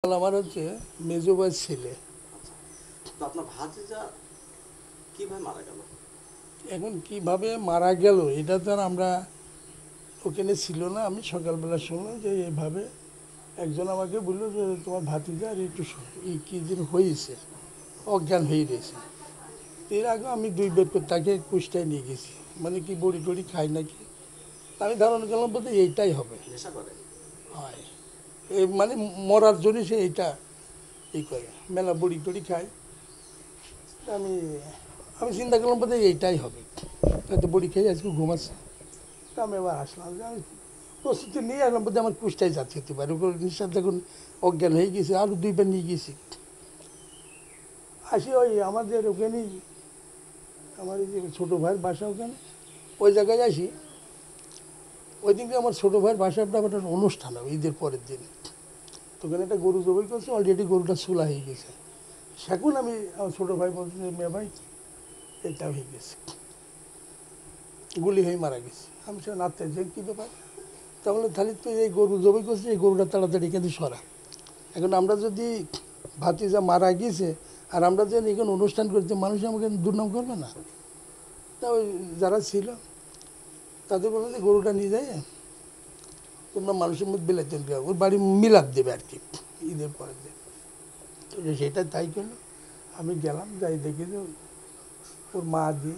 আমার হচ্ছে মেজোবাই ছেলে। তো আপনার ভাতিজা কিভাবে মারা গেল? এখন কিভাবে মারা গেল এটা তো আর আমরা ওখানে ছিল না। আমি সকালবেলা শুনলাম যে এভাবে একজন আমাকে বললো যে তোমার ভাতিজার একটু এই কী যেন হয়েছে, অজ্ঞান হয়ে রয়েছে। এর আগে আমি 2 বের করে তাকে কুষ্টায় নিয়ে গেছি, মানে কি বড়ি টড়ি খাই নাকি। আমি ধারণা করলাম বলতে এইটাই হবে, নেশা করে? হয় এই মানে মরার জন্য সে এইটা এই করে, মেলা বড়ি টড়ি খায়। আমি আমি চিন্তা করলাম বোধ হয় এইটাই হবে, হয়তো বড়ি খেয়ে আজকে ঘুমাচ্ছে। তা আমি আবার আসলাম যে আমি প্রস্তুতি নিয়ে আসলাম বোধ আমার কুষ্টায় যাচ্ছে হতে পারে। ওর নিঃশ্বাস দেখুন অজ্ঞান হয়ে গেছে, আরও 2 বার নিয়ে গেছি। আসি ওই আমাদের ওখানেই আমার এই যে ছোটো ভাইয়ের বাসা, ওখানে ওই জায়গায় আসি। ওই দিনকে আমার ছোটো ভাইয়ের বাসায় একটা অনুষ্ঠান হবে ঈদের পরের দিন। তো ওখানে একটা গরু জবাই করছে, অলরেডি গরুটা চুলা হয়ে গেছে। সেখন আমি আমার ছোটো ভাই বলছি যে মেয়ে ভাই এটা হয়ে গেছে, গুলি হয়ে মারা গেছে। আমি সে নাচতে যে কী ব্যাপার, তাহলে তাহলে তো এই গরু জবাই করছে, এই গরুটা তাড়াতাড়ি কিন্তু সরা। এখন আমরা যদি ভাতিজা মারা গিয়েছে আর আমরা যে এখানে অনুষ্ঠান করতে, মানুষ আমাকে দুর্নাম করবে না? তা ওই যারা ছিল তাদের বললো যে গরুটা নিয়ে যায় তোমরা মানুষের মধ্যে বিলাইতে, ওর বাড়ি মিলাদ দেবে আর কি ঈদের পরের দিন। তো সেটা তাই করলো। আমি গেলাম, যাই দেখি যে ওর মা দি,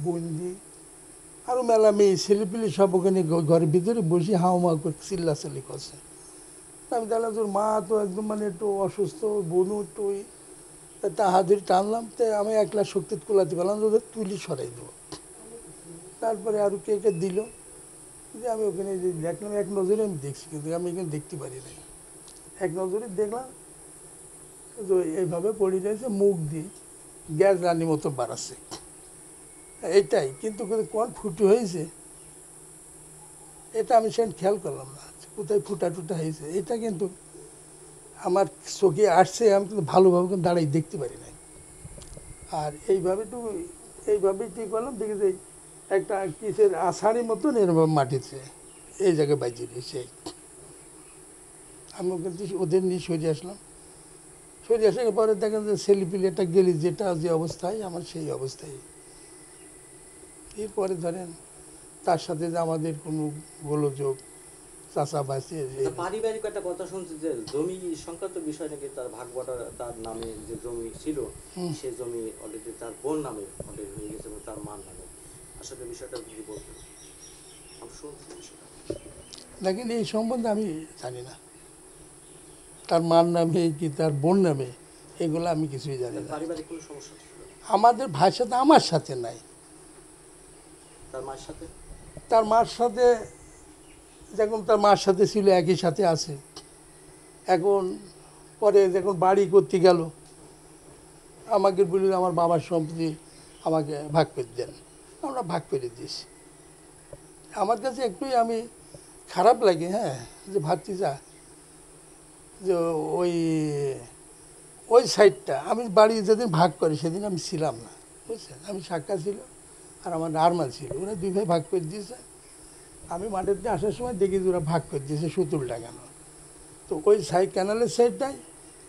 বোন দি, আরও মেলা মেয়ে ছেলেপিলে সব ওখানে ঘরের ভিতরে বসে হাওয়া করে চিল্লাচিল্লি করছে। আমি দেখলাম তোর মা তো একদম মানে একটু অসুস্থ, বোনও একটু ওই, তা হাত ধরে টানলাম, তাই আমি একলা শক্তি কোলাতে পারলাম, ওদের তুলি সরাই দেবো। তারপরে আরও কে কে দিল, যে আমি ওখানে যে দেখলাম, এক নজরে আমি দেখছি, কিন্তু আমি এখানে দেখতে পারি নাই। এক নজরে দেখলাম যে এইভাবে পড়ে রয়েছে, মুখ দিয়ে গ্যাস রানির মতো বাড়াচ্ছে, এইটাই। কিন্তু কোন ফুটি হয়েছে এটা আমি সেখানে খেয়াল করলাম না, কোথায় ফুটা টুটা হয়েছে এটা কিন্তু আমার চোখে আসছে, আমি কিন্তু ভালোভাবে কিন্তু দাঁড়াই দেখতে পারি নাই। আর এইভাবেই ঠিক করলাম, দেখি যে একটা কিসের আষাঢ়ির মতন এরকম মাটিতে এই জায়গায় বাজিয়ে দিয়েছে। আমি কিন্তু ওদের নিয়ে সরে আসলাম, সরে আসার পরে দেখেন যে ছেলেপিলেটা গেলি যেটা যে অবস্থায়, আমার সেই অবস্থায়। এরপরে ধরেন তার সাথে যে আমাদের কোনো গোলযোগ চাষাবাসি। পারিবারিক একটা কথা শুনছি যে জমি সংক্রান্ত বিষয় নাকি তার ভাগ বাটা, তার নামে যে জমি ছিল সেই জমি অলরেডি তার বোন নামে অলরেডি হয়ে গেছে এবং তার মার নামে। আসলে বিষয়টা যদি বলতেন। আমি শুনছি বিষয়টা। দেখেন এই সম্বন্ধে আমি জানি না, তার মার নামে কি তার বোন নামে, এগুলো আমি কিছুই জানি না। পারিবারিক কোনো সমস্যা ছিল আমাদের ভাইয়ের সাথে আমার সাথে নাই, তার মায়ের সাথে? তার মার সাথে যখন তার মার সাথে ছিল একই সাথে আছে। এখন পরে যখন বাড়ি করতে গেল আমাকে বলি আমার বাবার সম্পত্তি আমাকে ভাগ করে দেন, আমরা ভাগ করে দিয়েছি। আমার কাছে একটুই আমি খারাপ লাগে, হ্যাঁ, যে ভাতিজা যে ওই ওই সাইডটা আমি বাড়ি যেদিন ভাগ করি সেদিন আমি ছিলাম না, বুঝছেন। আমি সাক্ষা ছিল আর আমার আরমাল ছিল, ওরা 2 ভাই ভাগ করে দিয়েছে। আমি মাঠের দিয়ে আসার সময় দেখি যে ওরা ভাগ করে দিয়েছে সুতুল লাগানো। তো ওই সাইড ক্যানালের সাইডটাই,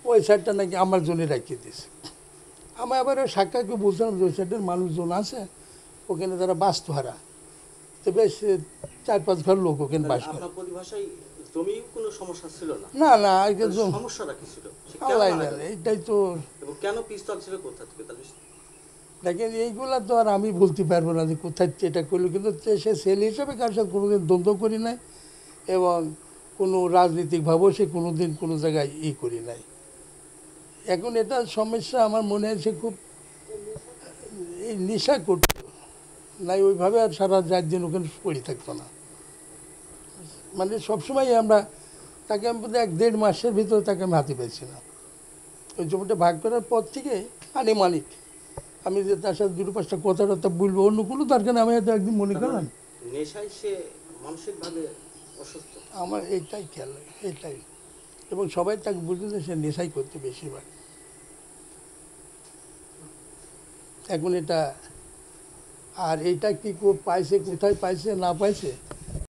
ওই সাইডটা নাকি আমার জন্য রাখিয়ে দিয়েছে। আমি আবার ওই সাক্ষাকে বলছিলাম যে ওই সাইডের মানুষজন আছে ওখানে তারা বাস্তুহারা, তো বেশ 4-5 ঘর লোক ওখানে বাস করে। আপনার পরিভাষায় জমি কোনো সমস্যা ছিল না? না না, সমস্যাটা কি ছিল? আল্লাহ জানে, এইটাই তো। এবং কেন পিস্তল ছিল কোথা থেকে তার? দেখেন এইগুলা তো আর আমি বলতে পারবো না যে কোথায় এটা করলো, কিন্তু সে ছেলে হিসাবে কার সাথে কোনোদিন দ্বন্দ্ব করি নাই এবং কোনো রাজনীতিকভাবেও সে কোনো দিন কোনো জায়গায় করি নাই। এখন এটা সমস্যা আমার মনে হয় সে খুব এই নেশা করতো নাই, ওইভাবে আর সারা 4 দিন ওখানে পড়ে থাকতো না। মানে সবসময় আমরা তাকে, আমি বোধহয় 1-1.5 মাসের ভিতরে তাকে আমি হাতে পেয়েছিলাম। ওই জমিটা ভাগ করার পর থেকে আনুমানিক আমি যে তার সাথে 2-5টা কথা বলবো, অন্য কোনো দরকার নেই। আমি হয়তো একদিন মনে করলাম নেশায় সে মানসিকভাবে অসুস্থ, আমার এইটাই খেয়াল লাগে, এইটাই। এবং সবাই তাকে বুঝতে যে সে নেশাই করতে বেশিরভাগ। এখন এটা আর এইটা কি পাইছে, কোথায় পাইছে না পাইছে